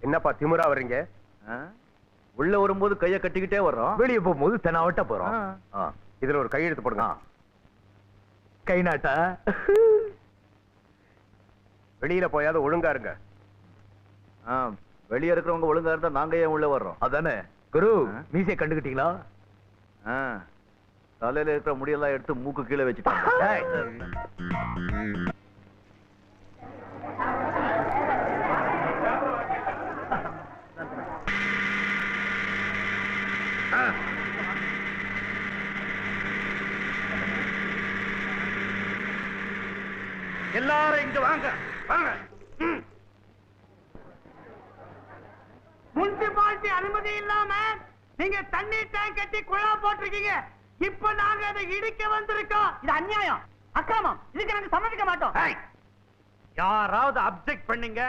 என்னப்பா திமிரா வர்றீங்க? உள்ள வரும்போது கைய கட்டிக்கிட்டே வர்றோம், வெளியே போகும்போது தெனாவட்ட போறோம். இதுல ஒரு கையெழுத்து போடுங்க. கை நாட்டா? வெளியில போயாவது ஒழுங்கா இருங்க. வெளியே இருக்கிறவங்க ஒழுங்கா இருந்தா நாங்க ஏன் உள்ள வர்றோம்? அதானே குரு. மீசையை கண்டுகிட்டீங்களா? தலையில இருக்கிற முடியெல்லாம் எடுத்து மூக்கு கீழே வச்சுட்டாங்க. எல்லாரும் இங்க வாங்க வாங்க. முனிசிபாலிட்டி அனுமதி இல்லாம நீங்க தண்ணீர் டேங்க் கட்டி குழா போட்டிருக்கீங்க. இப்ப நாங்க அதை இடிக்க வந்திருக்கோம். இது அநியாயம், அக்கிரமம். இதுக்கு நாங்க சம்மதிக்க மாட்டோம். யாராவது அப்செக்ட் பண்ணீங்க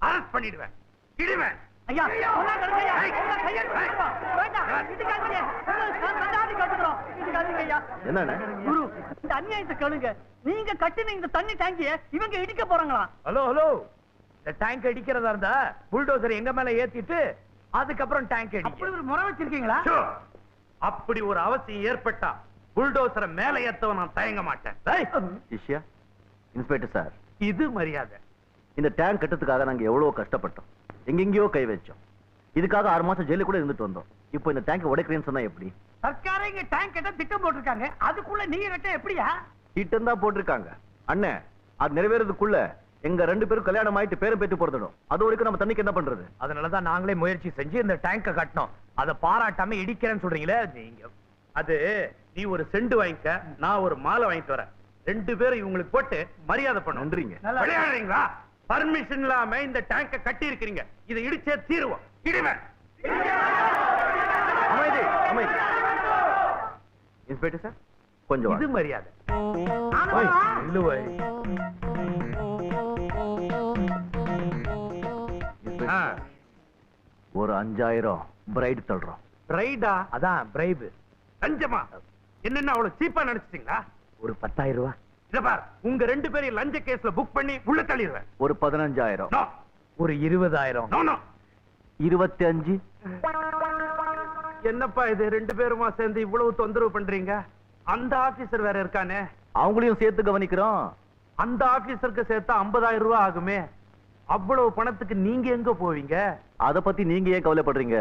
அரெஸ்ட் பண்ணிடுவேன், இடுவேன். ஐயா சொன்னா கேளுங்க ஐயா. உங்க கையெழுத்து போடுறோம். வேண்டாம், இதுக்காகவே சந்தாதி கட்டுறோம். இதுக்காகவே ஐயா. என்னண்ணே? குரு, இந்த அநியாயத்தை கேளுங்க. நீங்க கட்டின இந்த தண்ணி டேங்கிய இவங்க இடிக்க போறாங்களா? ஹலோ ஹலோ, இந்த டேங்க் அடிக்கிறதா இருந்தா புல்டோசர் எங்க மேல ஏத்திட்டு அதுக்கப்புறம் டேங்க் அடி. அப்படி ஒரு முறை வச்சிருக்கீங்களா? அப்படி ஒரு அவசியம் ஏற்பட்டா புல்டோசரை மேல ஏத்தவ நான் தயங்க மாட்டேன். இன்ஸ்பெக்டர் சார், இது மரியாதை. இந்த டேங்க் கட்டத்துக்காக நாங்க எவ்வளவு கஷ்டப்பட்டோம், எங்கெங்கயோ கை வச்சோம். இதுக்காக 6 மாசம் ஜெயில கூட இருந்துட்டு வந்தோம். இப்போ இந்த டேங்க் உடைக்கிறேன்னு சொன்னா எப்படி? சர்க்காரே இங்க டேங்க் கட்ட திட்டம் போட்டிருக்காங்க. அதுக்குள்ள நீங்க கட்ட எப்படியா? திட்டம் தான் போட்டிருக்காங்க அண்ணே. அது நிறைவேறதுக்குள்ள எங்க 2 பேரும் கல்யாணம் ஆயிட்டு பேரும் பேத்து போறதுடும். அது வரைக்கும் நம்ம தண்ணிக்கு என்ன பண்றது? அதனாலதான் நாங்களே முயற்சி செஞ்சு இந்த டேங்க கட்டணும். அதை பாராட்டாம இடிக்கிறேன்னு சொல்றீங்களே நீங்க. அது நீ ஒரு செண்டு வாங்கிக்க, நான் ஒரு மாலை வாங்கிட்டு வரேன். 2 பேரும் இவங்களுக்கு போட்டு மரியாதை பண்ண. நன்றிங்க. விளையாடுறீங்களா? பர்மிஷன் இல்லாம இந்த டேங்க கட்டி இருக்கிறீங்க. இதை இடிச்சே தீருவோம். இடுவேன். அமைதி அமைதி. இன்ஸ்பெக்டர் சார் கொஞ்சம் இது மரியாதை. ஒரு 5000 பிரைட் தள்ளுறோம். பிரைடா? அதான் பிரைப். லஞ்சமா? என்னன்னா அவ்வளவு சீப்பா நினைச்சிட்டீங்களா? ஒரு 10,000 ரூபாய். இத பார், உங்க 2 பேரையும் லஞ்ச கேஸ்ல புக் பண்ணி உள்ள தள்ளிடுவேன். ஒரு 15,000. ஒரு 20,000. 25. என்னப்பா இது 2 பேருமா சேர்ந்து இவ்வளவு தொந்தரவு பண்றீங்க? அந்த ஆபீசர் வேற இருக்கானே, அவங்களையும் சேர்த்து கவனிக்கிறோம். அந்த ஆபீசருக்கு சேர்த்தா 50,000 ரூபாய் ஆகுமே. அவ்வளவு பணத்துக்கு நீங்க எங்க போவீங்க? அத பத்தி நீங்க ஏன் கவலைப்படுறீங்க?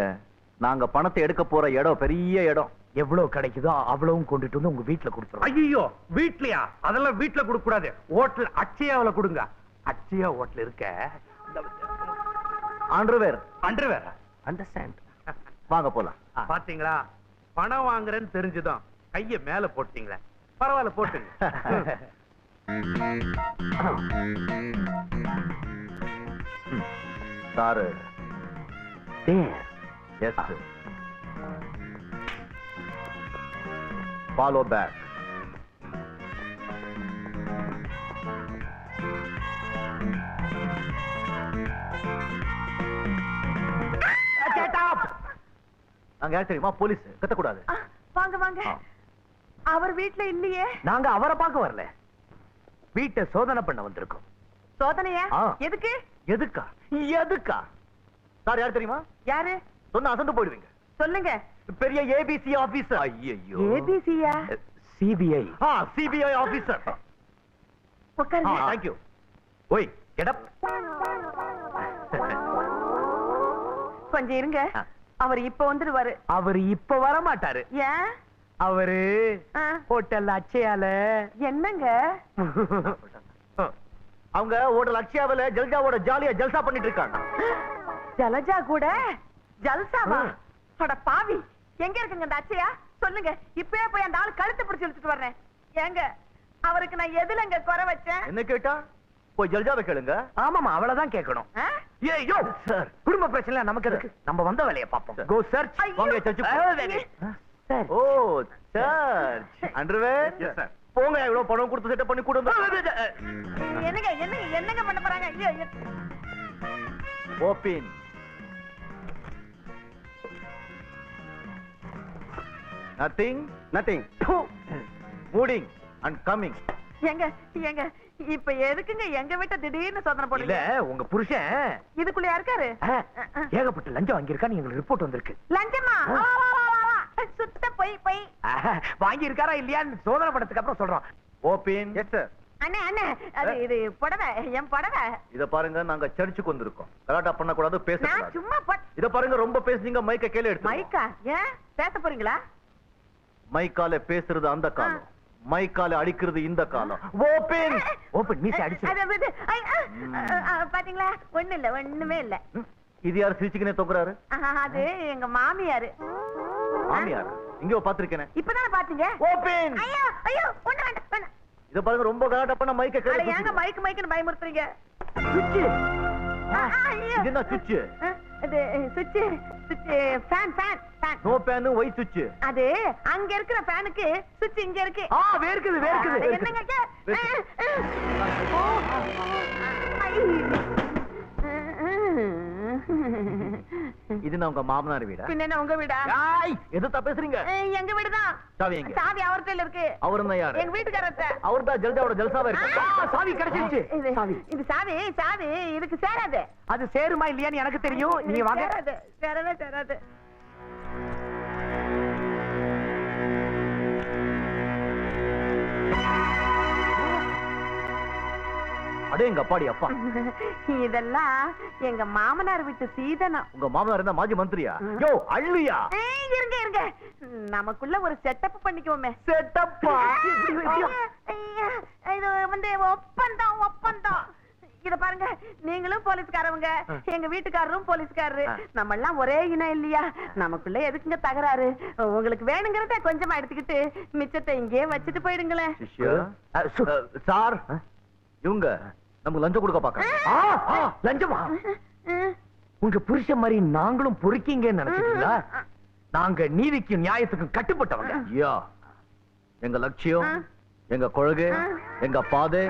நாங்க பணத்தை எடுக்க போற இடம் பெரிய இடம். எவ்வளவு கிடைக்குதோ அவ்வளவும் கொண்டுட்டு வந்து உங்க வீட்டுல கொடுத்துருவோம். ஐயோ, வீட்லயா? அதெல்லாம் வீட்டுல கொடுக்க கூடாது. ஹோட்டல் அட்சயாவில கொடுங்க. அட்சயா ஹோட்டல் இருக்க. அண்டர்வேர். அண்டர்வேர்? அண்டர்ஸ்டாண்ட். வாங்க போலாம். பாத்தீங்களா, பணம் வாங்குறேன்னு தெரிஞ்சுதான் கைய மேல போட்டீங்களே. பரவாயில்ல, போட்டுங்க. சாரு. எஸ். Follow back. நாங்க யார் தெரியுமா? போலீஸ். கத்தக்கூடாது. வாங்க வாங்க. அவர் வீட்ல இல்லையே. நாங்க அவரை பார்க்க வரல, வீட்டை சோதனை பண்ண வந்திருக்கோம். சோதனையா? எதுக்கு? எதுக்கா? எதுக்கா? சார் யார் தெரியுமா? யாரு? சொன்ன அசந்து போயிடுவீங்க. சொல்லுங்க. பெரிய ஏபிசி ஆபீசர். ஐயோ. ஏபிசியா? சிபிஐ. CBI officer. உட்காருங்க. Thank you. ஓய், கெட் அப். கொஞ்சம் இருங்க, அவர் இப்ப வந்துடுவாரு. அவர் இப்ப வர மாட்டாரு. ஏன்? அவரு ஹோட்டல் அச்சயால. என்னங்க? அவங்க ஹோட்டல் அக்ஷயாவில ஜல்ஜாவோட ஜாலியா ஜல்சா பண்ணிட்டு இருக்காங்க. ஜலஜா கூட ஜல்சாவா? அட பாவி, எங்க இருக்குங்க அந்த அச்சயா? சொல்லுங்க, இப்பவே போய் அந்த ஆள் கழுத்தை பிடிச்சு இழுத்துட்டு வர்றேன். ஏங்க, அவருக்கு நான் எதுலங்க குறை வச்சேன்? என்ன கேட்டா? போய் ஜல்ஜாவை கேளுங்க. ஆமாமா, அவளதான் கேட்கணும். ஏய்யோ சார், குடும்ப பிரச்சனை நமக்கு எதுக்கு? நம்ம வந்த வேலையை பார்ப்போம். கோ சர்ச். வாங்க சர்ச். ஓ சர்ச். அண்டர்வேர். Yes sir. போங்க, எவ்வளவு பணம் கொடுத்து செட்டப் பண்ணி கொடுங்க. என்னங்க என்னங்க என்னங்க பண்ண போறாங்க? ஓபன். நதிங். நதிங். மூடிங் அண்ட் கமிங். ஏங்க ஏங்க இப்ப எதுக்குங்க எங்க வீட்டை திடீர்னு சோதனை இல்ல போடுங்க? உங்க புருஷன் இதுக்குள்ள இருக்காரு ஏகப்பட்ட லஞ்சம் வாங்கியிருக்கான்னு எங்களுக்கு ரிப்போர்ட் வந்திருக்கு. லஞ்சமா? வா, வா, வா, வா, வா. சுத்த போய் வாங்கி இருக்காரா இல்லையான்னு சோதனை படத்துக்கு அப்புறம் சொல்றோம். ஓபின். Yes sir. அண்ணே அண்ணே அது இது புடவை, என் புடவை. இத பாருங்க, நாங்க சர்ச்சுக்கு வந்திருக்கோம். கலாட்டா பண்ண கூடாது, நான் பேசக்கூடாது. சும்மா இத பாருங்க, ரொம்ப பேசுனீங்க, மைக்க கீழே எடுத்து. மைக்கா? ஏன் பேச போறீங்களா? மைக்கால பேசுறது அந்த காலம், மைக்கால அடிக்கிறது இந்த காலம். ஓபின். ஓபன் மீசை அடிச்சு. பாத்தீங்களா? ஒண்ணு இல்ல, ஒண்ணுமே இல்ல. இது யார் சிரிச்சுக்கினே தொங்குறாரு? அது எங்க மாமியாரு. மாமியார் இங்க பாத்திருக்கேன். இப்பதானே பாத்தீங்க? ஓபின். ஐயோ ஐயோ, ஒண்ணு வேண்டாம் வேண்டாம். இத பாருங்க, ரொம்ப கலாட்டா பண்ண மைக்க அட கீழே ஏங்க மைக் மைக்னு பயமுறுத்துறீங்க? சுவிட்ச். ஐயோ. இது என்ன சுவிட்ச்? அது சுவிட்ச் சுவிட்ச் fan fan fan. No pan, Y சுவிட்ச். அது அங்க இருக்கிற ஃபேனுக்கு சுவிட்ச் இங்க இருக்கு. வேர்க்குது அட என்னங்க இது? இது நான் உங்க மாமனார் வீடா? பின்ன என்ன உங்க வீடா? எதுத்தா பேசுறீங்க? எங்க வீடுதான். சாவி எங்க? சாவி அவர்கிட்ட இருக்கு. அவர்தான் யாரு? எங்க வீட்டுக்காரர்ட்ட. அவர்தான் ஜல்ஜாவோட ஜல்சாவா இருக்கு. சாவி கிடைச்சிருச்சு. இது சாவி சாவி இதுக்கு சேராது. அது சேருமா இல்லையான்னு எனக்கு தெரியும். நீங்க வாங்க. சேராது சேராது சேராது. அடே எங்க அப்பாடி அப்பா. இதெல்லாம் எங்க மாமனார் வீட்டு சீதனம். உங்க மாமனார் இருந்தா மாஜி மந்திரியா? யோ அள்ளியா? இருங்க இருங்க, நமக்குள்ள ஒரு செட்டப் பண்ணிக்குவோமே. செட்டப்பா? இது வந்து ஒப்பந்தம் ஒப்பந்தம். இத பாருங்க, நீங்களும் போலீஸ்காரவங்க, எங்க வீட்டுக்காரரும் போலீஸ்காரரு, நம்ம எல்லாம் ஒரே இனம் இல்லையா? நமக்குள்ள எதுக்குங்க தகராறு? உங்களுக்கு வேணுங்கிறத கொஞ்சமா எடுத்துக்கிட்டு மிச்சத்தை இங்கேயே வச்சுட்டு போயிடுங்களேன். சார், இவங்க நமக்கு லஞ்சம் கொடுக்க பாக்க. லஞ்சமா? உங்க புருஷன் மாதிரி நாங்களும் பொறுக்கீங்கன்னு நினைச்சீங்களா? நாங்க நீதிக்கும் நியாயத்துக்கும் கட்டுப்பட்டவங்க. யா, எங்க லட்சியம், எங்க கொள்கை, எங்க பாதை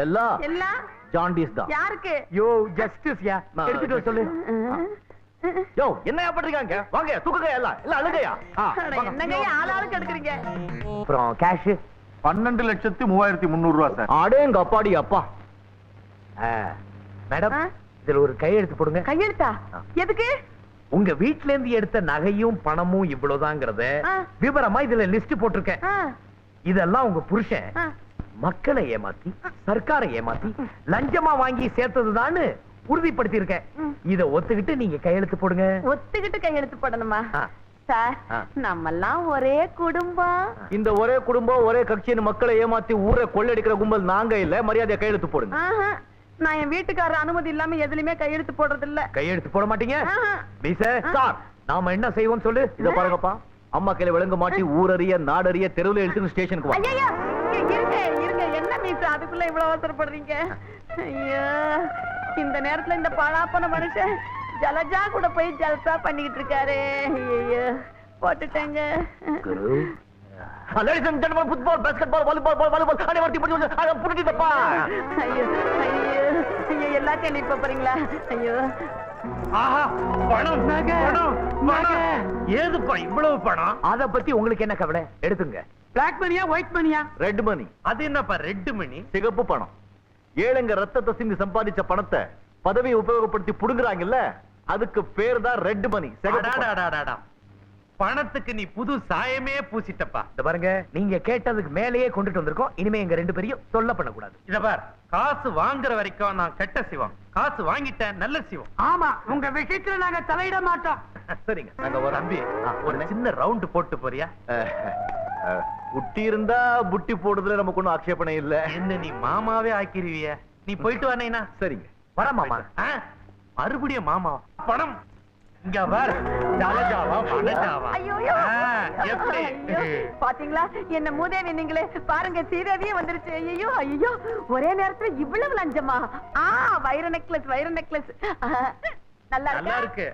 எல்லாம் எல்லாம் ஜாண்டிஸ் தான். யாருக்கு? யோ ஜஸ்டிஸ் யா, எடுத்துட்டு வர சொல்லு. யோ என்னையா பண்றீங்க? வாங்க தூக்குங்க, எல்லாம் எல்லாம் அழுகையா? என்னங்க ஆளாளுக்கு எடுக்கிறீங்க? அப்புறம் கேஷ் 12,03,300 ரூபா சார். அடே எங்க அப்பாடி அப்பா. மேடம், இதுல ஒரு கையெழுத்து போடுங்க. கையெழுத்தா? எதுக்கு? உங்க வீட்ல இருந்து எடுத்த நகையும் பணமும் இவ்வளவுதாங்கிறத விவரமா இதுல லிஸ்ட் போட்டிருக்கேன். இதெல்லாம் உங்க புருஷன் மக்களை ஏமாத்தி, சர்க்காரை ஏமாத்தி, லஞ்சமா வாங்கி சேர்த்ததுதான்னு உறுதிப்படுத்தி இருக்கேன். இத ஒத்துக்கிட்டு நீங்க கையெழுத்து போடுங்க. ஒத்துக்கிட்டு கையெழுத்து போடணுமா? சார், நம்ம எல்லாம் ஒரே குடும்பம். இந்த ஒரே குடும்பம் ஒரே கட்சியின் மக்களை ஏமாத்தி ஊரை கொள்ளடிக்கிற கும்பல் நாங்க இல்ல. மரியாதையா கையெழுத்து போடுங்க. நான் என் வீட்டுக்காரர் அனுமதி இல்லாம எதுலயுமே கையெழுத்து போடுறது இல்ல. கையெழுத்து போட மாட்டீங்க? சார், நாம என்ன செய்வோம் சொல்லு. இத பாருங்கப்பா, அம்மா கையில விளங்க மாட்டி ஊரறிய நாடறிய தெருவுல எடுத்து ஸ்டேஷனுக்கு வா. ஐயா இருங்க இருங்க, என்ன மீஸ் அதுக்குள்ள இவ்வளவு அவசரப்படுறீங்க? ஐயோ, இந்த நேரத்துல இந்த பழாப்பன மனுஷன் ஜலஜா கூட போய் ஜல்சா பண்ணிக்கிட்டு இருக்காரு. ஐயோ, போட்டுட்டேங்க. Ladies and gentlemen, football, basketball, volleyball, volleyball, அனைவரும் இப்படி அத புடிச்சிட்டப்பா. ஐயோ ஐயோ ஐயோ, எல்லாத்தையும் இப்ப போறீங்களா? ஐயோ, ஆஹா, பணம் பணம் பணம். ஏதுப்பா இவ்வளவு பணம்? அத பத்தி உங்களுக்கு என்ன கவலை? எடுத்துங்க. பிளாக் மணியா ஒயிட் மணியா? ரெட் மணி. அது என்னப்பா ரெட் மணி? சிகப்பு பணம். ஏழைங்க ரத்தத்தை சிந்தி சம்பாதிச்ச பணத்தை பதவியை உபயோகப்படுத்தி புடுங்குறாங்கல்ல, அதுக்கு பேர் தான் ரெட் மணி. பணத்துக்கு நீ புது சாயமே பூசிட்டப்பா. இந்த பாருங்க, நீங்க கேட்டதுக்கு மேலேயே கொண்டுட்டு வந்திருக்கோம். இனிமே எங்க ரெண்டு பேரையும் தொல்லை பண்ணக்கூடாது. இத பார், காசு வாங்குற வரைக்கும் நான் கெட்ட சிவம், காசு வாங்கிட்டேன் நல்ல சிவம். ஆமா, உங்க விஷயத்துல நாங்க தலையிட மாட்டோம். சரிங்க, நாங்க ஒரு தம்பி, ஒரு சின்ன ரவுண்ட் போட்டு போறியா? புட்டி இருந்தா புட்டி போடுறதுல நமக்கு ஒண்ணும் ஆட்சேபனை இல்ல. என்ன நீ மாமாவே ஆக்கிருவிய? நீ போயிட்டு வானேனா? சரிங்க, வர மாமா. மறுபடியும் மாமா. பணம் இங்க பார், ஜலஜாவா பணஜாவா? ஐயோ எப்படி பாத்தீங்களா? என்ன மூதேவி நீங்களே பாருங்க, சீரவியே வந்துருச்சு. ஐயோ ஐயோ, ஒரே நேரத்துல இவ்வளவு லஞ்சமா? வைர நெக்லஸ், வைர நெக்லஸ். நல்லா இருக்கு.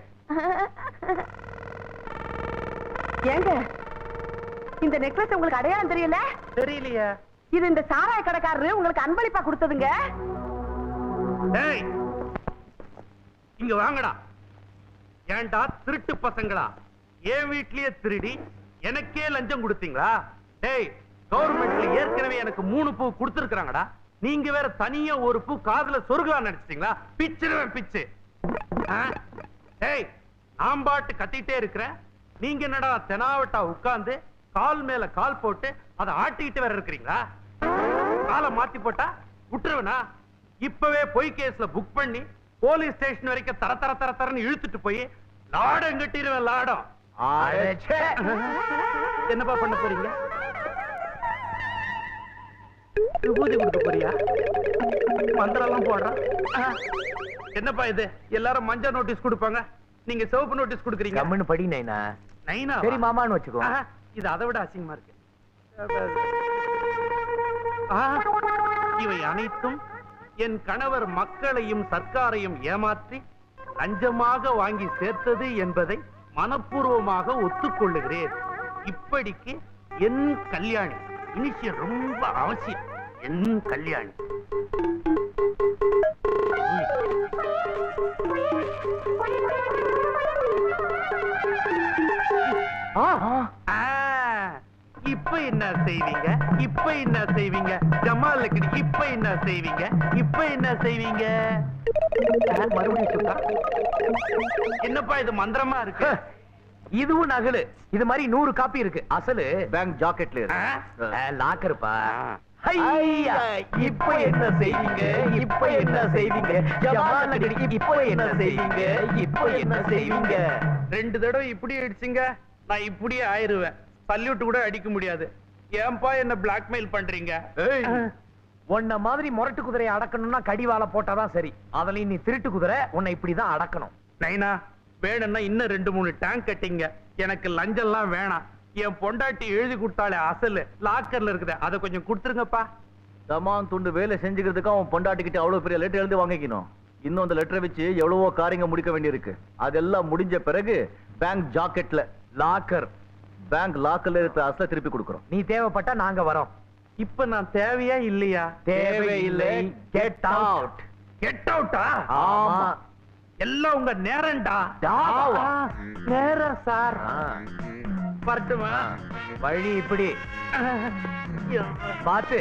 ஏங்க, இந்த நெக்லஸ் உங்களுக்கு அடையாளம் தெரியல? தெரியலையா? இது இந்த சாராய கடைக்காரரு உங்களுக்கு அன்பளிப்பா கொடுத்ததுங்க. டேய், இங்க வாங்கடா. ஏன்டா திருட்டு பசங்களா, என் வீட்லயே திருடி எனக்கே லஞ்சம் கொடுத்தீங்களா? டேய், கவர்மெண்ட்ல ஏற்கனவே எனக்கு 3 பூ கொடுத்திருக்காங்கடா. நீங்க வேற தனியா ஒரு பூ காதுல சொருகலாம் நினைச்சிட்டீங்களா? பிச்சிருவேன் பிச்சு. ஏய், நான் பாட்டு கத்திட்டே இருக்கிறேன், நீங்க என்னடா தெனாவட்டா உட்கார்ந்து கால் மேல கால் போட்டு அதை ஆட்டிக்கிட்டு வேற இருக்கிறீங்களா? காலை மாத்தி போட்டா விட்டுருவனா? இப்பவே பொய் கேஸ்ல புக் பண்ணி போலீஸ் ஸ்டேஷன் வரைக்கும் தர தர தர தரன்னு இழுத்துட்டு போய் லாடம் கட்டிடுவேன், லாடம். என்னப்பா பண்ண போறீங்க? விபூதி கொடுக்க போறியா? மந்திரம் போடுறான். என்னப்பா இது? எல்லாரும் மஞ்சள் நோட்டீஸ் கொடுப்பாங்க, நீங்க சிவப்பு நோட்டீஸ் கொடுக்குறீங்க. கம்முன்னு படி நைனா. நைனா சரி மாமான்னு வச்சுக்கோ. இது அதை விட அசிங்கமா இருக்கு. இவை அனைத்தும் என் கணவர் மக்களையும் சர்க்காரையும் ஏமாற்றி லஞ்சமாக வாங்கி சேர்த்தது என்பதை மனப்பூர்வமாக ஒத்துக்கொள்ளுகிறேன். இப்படிக்கு என் கல்யாணி. இனிஷியல் ரொம்ப அவசியம். என் கல்யாணி. இப்ப என்ன செய்வீங்க? இப்ப என்ன செய்வீங்க? ஜமால் இப்ப என்ன செய்வீங்க? இப்ப என்ன செய்வீங்க? மறுபடியும் சொல்றா. என்னப்பா இது மந்திரமா இருக்கு? இதுவும் நகலு. இது மாதிரி 100 காப்பி இருக்கு. அசலு பேங்க் ஜாக்கெட்ல இருக்கு. லாக்கருப்பா. ஐயா, இப்ப என்ன செய்வீங்க? இப்ப என்ன செய்வீங்க? ஜமால் நகரி இப்ப என்ன செய்வீங்க? இப்ப என்ன செய்வீங்க? 2 தடவை இப்படி அடிச்சுங்க, நான் இப்படியே ஆயிருவேன். சல்யூட் கூட அடிக்க முடியாது. ஏன்பா என்ன பிளாக்மெயில் பண்றீங்க? உன்ன மாதிரி முரட்டு குதிரையை அடக்கணும்னா கடிவாள போட்டாதான் சரி. அதுலயும் நீ திருட்டு குதிரை, உன்னை இப்படிதான் அடக்கணும். நைனா, வேணும்னா இன்னும் 2-3 டேங்க் கட்டிங்க. எனக்கு லஞ்சம்லாம் வேணாம். என் பொண்டாட்டி எழுதி கொடுத்தாலே அசலு லாக்கர்ல இருக்குது, அதை கொஞ்சம் கொடுத்துருங்கப்பா. தமான் துண்டு வேலை செஞ்சுக்கிறதுக்கு அவன் பொண்டாட்டிக்கிட்ட அவ்வளவு பெரிய லெட்டர் எழுதி வாங்கிக்கணும். இன்னும் அந்த லெட்டரை வச்சு எவ்வளவோ காரியங்க முடிக்க வேண்டியிருக்கு. அதெல்லாம் முடிஞ்ச பிறகு பேங்க் ஜாக்கெட்ல லாக்கர், பேங்க் லாக்கர்ல இருக்கிற அசலை திருப்பி கொடுக்கறோம். நீ தேவைப்பட்டா நாங்க வரோம். இப்ப நான் தேவையா இல்லையா? தேவையில்லை. Get out. கெட் அவுட்டா? ஆமா. எல்லாம் உங்க நேரம்டா. நேரம் சார். வரட்டுமா? வழி இப்படி பாத்து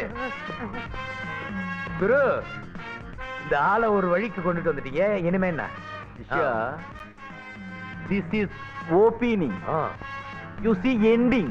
குரு, இந்த ஆளை ஒரு வழிக்கு கொண்டுட்டு வந்துட்டீங்க. இனிமே என்ன? This is opening. You see ending.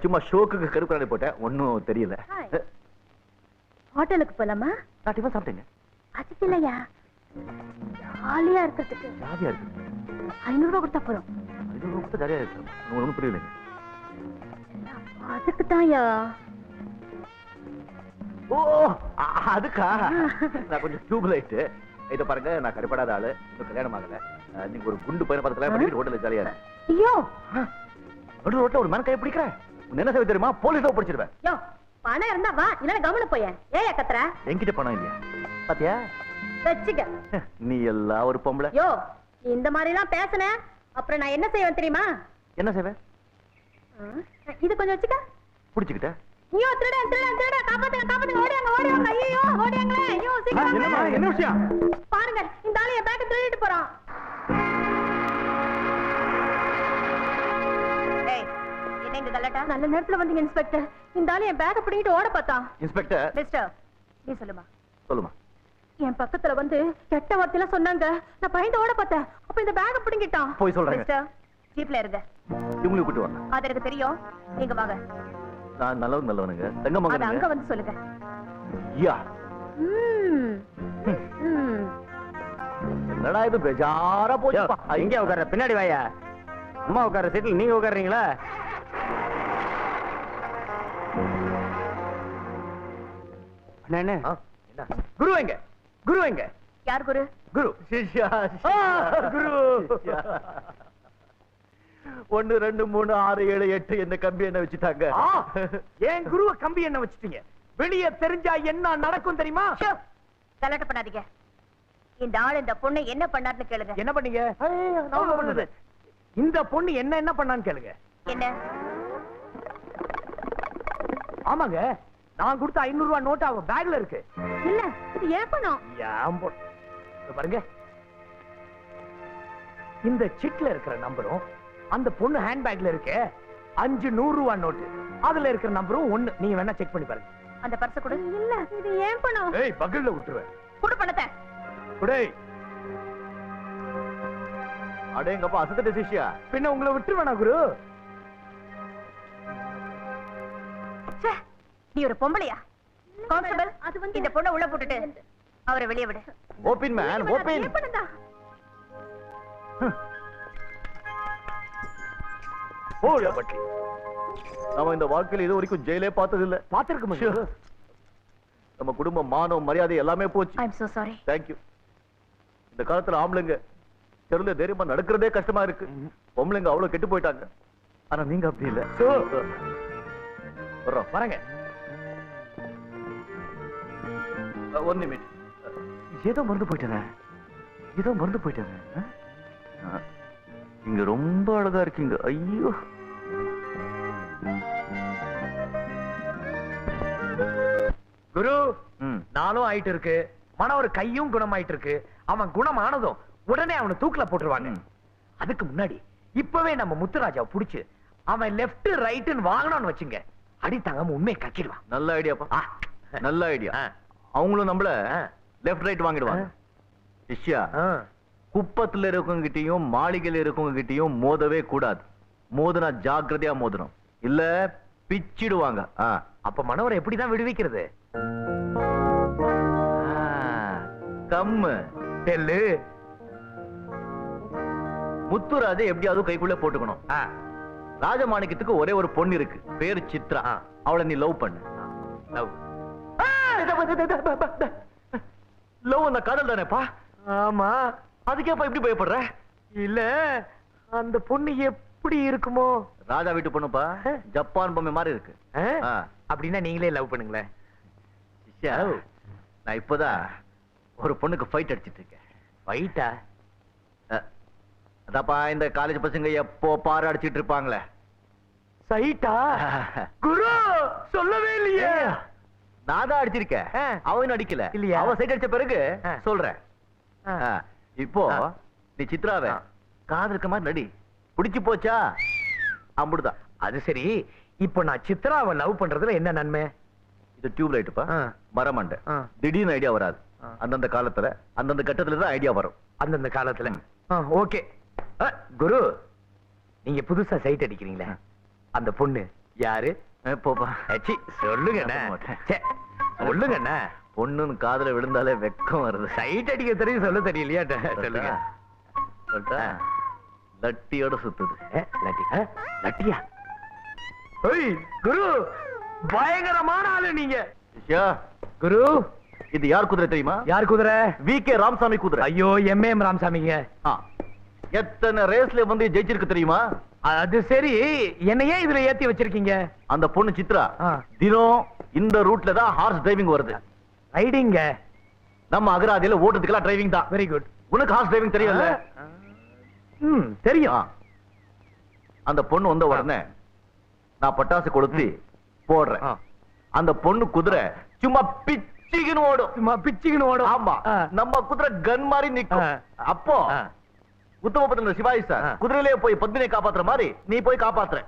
சும்மா ஷோக்கு கருப்பு கண்ணாடி போட்டேன், ஒன்னும் தெரியல. ஹோட்டலுக்கு போலாமா? நான் டிஃபன் சாப்பிட்டேங்க. அதுக்கு இல்லையா, ஜாலியா இருக்கிறதுக்கு. ஜாலியா இருக்கு. 500 ரூபாய் கொடுத்தா போறோம். 500 ரூபாய் கொடுத்தா ஜாலியா இருக்கு. ஒன்னும் புரியலைங்க. அதுக்கு தான்யா. ஓ, அதுக்கா? நான் கொஞ்சம் டியூப் லைட். இத பாருங்க, நான் கருப்படாத ஆளு, இன்னும் கல்யாணம் ஆகல. நீங்க ஒரு குண்டு பையனை பார்த்து கல்யாணம் பண்ணிட்டு ஹோட்டல்ல ஜாலியா இருக்கு. ஐயோ, நடு ரோட்ல ஒரு மேன் கை பிடிக்கிறேன். என்ன செய்ய தெரியுமா? போலீஸா பிடிச்சிருவேன். யோ, பணம் இருந்தா வா, இல்ல கவனம் போயேன். ஏயா கத்துற? என்கிட்ட பணம் இல்லையா? பாத்தியா? வச்சுக்க. நீ எல்லாம் ஒரு பொம்பளை. யோ, நீ இந்த மாதிரி எல்லாம் பேசுன அப்புறம் நான் என்ன செய்வேன் தெரியுமா? என்ன செய்வேன்? இது கொஞ்சம் வச்சுக்க. புடிச்சுக்கிட்ட? ஐயோ, திருட திருட திருட, காப்பாத்துங்க காப்பாத்துங்க, ஓடியாங்க ஓடியாங்க. ஐயோ, ஓடியாங்களே. ஐயோ, சீக்கிரம் என்ன விஷயம்? பாருங்க, இந்த ஆளு என் பேக்க திருடிட்டு போறான். நல்ல நேரத்துல வந்தீங்க இன்ஸ்பெக்டர். இந்த ஆளு என் பேக்க பிடிங்கிட்டு ஓட பார்த்தான். இன்ஸ்பெக்டர். மிஸ்டர், நீ சொல்லுமா. சொல்லுமா. என் பக்கத்துல வந்து கெட்ட வார்த்தையில சொன்னாங்க. நான் பயந்து ஓட பார்த்தேன். அப்ப இந்த பேக்க பிடிங்கிட்டான். போய் சொல்றாங்க. மிஸ்டர், ஜீப்ல இருங்க. இவங்களை கூட்டி வாங்க. அது எனக்கு தெரியும். நீங்க வாங்க. நான் நல்லவனுங்க. தங்கமங்க. அது அங்க வந்து சொல்லுங்க. யா. என்னடா இது பேஜாரா போச்சுப்பா. எங்க உட்கார்ற? பின்னாடி வாயா. அம்மா உட்கார்ற சீட்ல நீங்க உட்கார்றீங்களா? அண்ணே ஆ, என்ன? குரு எங்க? குரு எங்க? யார் குரு? குரு. சிஷ்யா ஆ, குரு. 1 2 3 6 7 8 என்ன கம்பி என்ன வச்சுட்டாங்க. ஆ, ஏன் குருவ கம்பி என்ன வச்சிட்டீங்க? வெளிய தெரிஞ்சா என்ன நடக்கும் தெரியுமா? ஷோ, கலாட்டம் பண்ணாதீங்க. இந்த ஆள் இந்த பொண்ணை என்ன பண்ணாருன்னு கேளுங்க. என்ன பண்ணீங்க? நான் பண்ணது. இந்த பொண்ணு என்ன பண்ணான்னு கேளுங்க. என்ன? ஆமாங்க, நான் கொடுத்த 500 ரூபாய் நோட் அவ பேக்ல இருக்கு. இல்ல இது ஏன் பணம்? ஏன் பொண்ணு? இதோ பாருங்க, இந்த சிட்ல இருக்கிற நம்பரும் அந்த பொண்ணு ஹேண்ட் பேக்ல இருக்க 5 100 ரூபாய் நோட்டு அதுல இருக்கிற நம்பரும் ஒண்ணு. நீங்க வேணா செக் பண்ணி பாருங்க. அந்த பர்ஸ் கொடு. இல்ல இது ஏன் பணம்? ஏய், பக்கல்ல விட்டுருவேன். கொடு பணத்தை. குடேய், அடேங்கப்பா அசத்துட்ட சிஷ்யா. பின்ன உங்களை விட்டுருவேனா குரு? ச்சே, நீ ஒரு பொம்பளையா? கான்ஸ்டபிள், அது வந்து- இந்த பொண்ணை உள்ள போட்டுட்டு அவரை வெளியே விடு. Open man open. ஏன் பணம் தான்? போடா பட்டி. நாம இந்த வாழ்க்கையில இது வரைக்கும் ஜெயிலே பார்த்தது இல்ல. பாத்திருக்க முடியும். நம்ம குடும்பம் மானம் மரியாதை எல்லாமே போச்சு. ஐ அம் சோ சாரி. தேங்க்யூ. இந்த காலத்துல ஆம்பளைங்க தெருல தைரியமா நடக்கிறதே கஷ்டமா இருக்கு. பொம்பளைங்க அவ்வளவு கெட்டு போயிட்டாங்க. ஆனா நீங்க அப்படி இல்ல. வர்றோம். வரங்க. ஒன் நிமிட். ஏதோ மறந்து போயிட்டேனே. இங்க ரொம்ப அழகா இருக்கீங்க. ஐயோ. குரு, ம். நானும் ஆயிட்டு இருக்கு. மனவர் கையும் குணமாயிட்டு இருக்கு. அவன் குணமானதும் உடனே அவனை தூக்குல போட்டுருவாங்க. ம். அதுக்கு முன்னாடி இப்பவே நம்ம முத்துராஜாவை புடிச்சு அவன் லெஃப்ட் ரைட்னு வாங்கணும்னு வச்சுங்க, அடி தாங்காம உண்மையை கக்கிடுவான். நல்ல ஐடியாப்பா. ஆ. நல்ல ஐடியா. ஆ. அவங்களும் நம்மள ஆ. லெஃப்ட் ரைட் வாங்கிடுவாங்க. சிஷ்யா, ஆ. குப்பத்துல இருக்கவங்க கிட்டயும் மாளிகையில இருக்கவங்க கிட்டயும் மோதவே கூடாது. மோதுனா ஜாக்கிரதையா மோதணும். இல்ல பிச்சிடுவாங்க. அப்ப மனவரை எப்படிதான் விடுவிக்கிறது? கம்மு தெல்லு. முத்துராஜ எப்படியாவது கைக்குள்ள போட்டுக்கணும். ஆ. ராஜமாணிக்கத்துக்கு ஒரே ஒரு பொண்ணு இருக்கு, பேரு சித்ரா. ஆ. அவளை நீ லவ் பண்ணு. லவ். லவ் அந்த காதல் தானேப்பா. ஆமா. அதுக்கேப்பா எப்படி பயப்படுற? இல்ல, அந்த பொண்ணு எப்படி இருக்குமோ? ராஜா வீட்டு பொண்ணுப்பா, ஜப்பான் பொம்மை மாதிரி இருக்கு. ஆ? ஆ. அப்படின்னா நீங்களே லவ் பண்ணுங்களேன். சிஷ்யா, நான் இப்பதான் ஒரு பொண்ணுக்கு ஃபைட் அடிச்சிட்டு இருக்கேன். ஃபைட்டா? அதாப்பா இந்த காலேஜ் பசங்க எப்போ பாரு அடிச்சிட்டு இருப்பாங்களே. சைட்டா? குரு சொல்லவே இல்லையே. நான் தான் அடிச்சிருக்கேன். ஆ. அவன் அடிக்கல. இல்லையா? அவன் சைட் அடிச்ச பிறகு ஆ. சொல்றேன். ஆ. ஆ. இப்போ ஆ. நீ சித்ராவை ஆ. காதலுக்கு மாதிரி நடி. பிடிச்சு போச்சா அம்புடுதான். அது சரி, இப்போ நான் சித்ராவை லவ் பண்றதுல என்ன நன்மை? இது டியூப் லைட்டுப்பா, ஆ. மரமண்டை. ஆ. திடீர்னு ஐடியா வராது. ஆ. அந்தந்த காலத்துல அந்தந்த கட்டத்துல தான் ஐடியா வரும். அந்தந்த காலத்துல. ஓகே. குரு, நீங்க புதுசா சைட் அடிக்கிறீங்களே, அந்த பொண்ணு யாரு? போப்பா. ச்சீ, சொல்லுங்கண்ணே. நான் போக மாட்டேன். ச்சே, சொல்லுங்கண்ணே. பொண்ணுன்னு காதுல விழுந்தாலே வெக்கம் வருது. சைட் அடிக்க தெரியும், சொல்ல தெரியலையா? சொல்லுங்க. சொல்லிட்டா? லட்டியோட சுத்துது. லட்டியா? ஓய் குரு, பயங்கரமான ஆளு நீங்க. சிஷ்யா, குரு, இது யார் குதிரை தெரியுமா? யார் குதிரை? விகே ராமசாமி குதிரை. ஐயோ, எம்ஏஎம் ராமசாமிங்க. ஆ. எத்தனை ரேஸ்ல வந்து ஜெயிச்சிருக்கு தெரியுமா? அது சரி, என்ன ஏன் இதுல ஏத்தி வச்சிருக்கீங்க? அந்த பொண்ணு சித்ரா ஆ. தினம் இந்த ரூட்ல தான் ஹார்ஸ் டிரைவிங் வருது. ரைடிங்க. நம்ம அகராதியில ஓட்டுறதுக்கெல்லாம் டிரைவிங் தான். Very good. உனக்கு ஹார்ஸ் டிரைவிங் தெரியல? தெரியும். அந்த பொண்ணு வந்த உடனே நான் பட்டாசு கொளுத்தி போடுறேன். ஆ. அந்த பொண்ணு குதிரை சும்மா பிச்சிக்கின்னு ஓடும். சும்மா பிச்சுக்கின்னு ஓடும். ஆமா. ஆ. நம்ம குதிரை கன் மாதிரி நிக்கும். ஆ. அப்போ ஆ. உத்தமபத்திர சிவாஜி சார் ஆ. குதிரையிலே போய் பத்மினியை காப்பாத்துற மாதிரி நீ போய் காப்பாத்துற.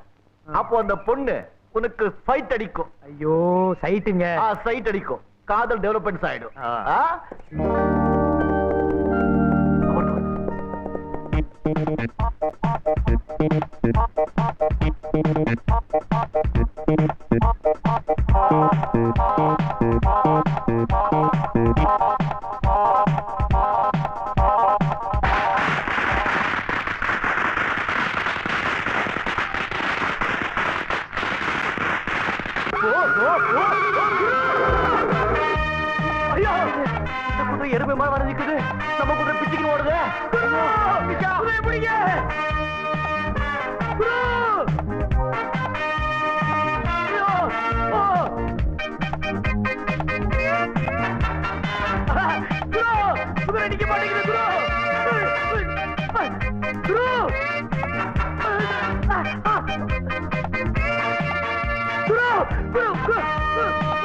அப்போ அந்த பொண்ணு உனக்கு ஃபைட் அடிக்கும். ஐயோ, சைட்டுங்க. சைட் அடிக்கும். காதல் டெவலப்மெண்ட்ஸ் ஆயிடும். ஆ. ஆ? எருமை மாதிரி வந்து நிக்குது. நம்ம கூட பிச்சுக்கின்னு ஓடுது. குதிரையை பிடிங்க. குரு! ஐயோ! ஓ! குரு! குதிரை நிக்க மாட்டேங்குது குரு! குரு! குரு! குரு! குரு!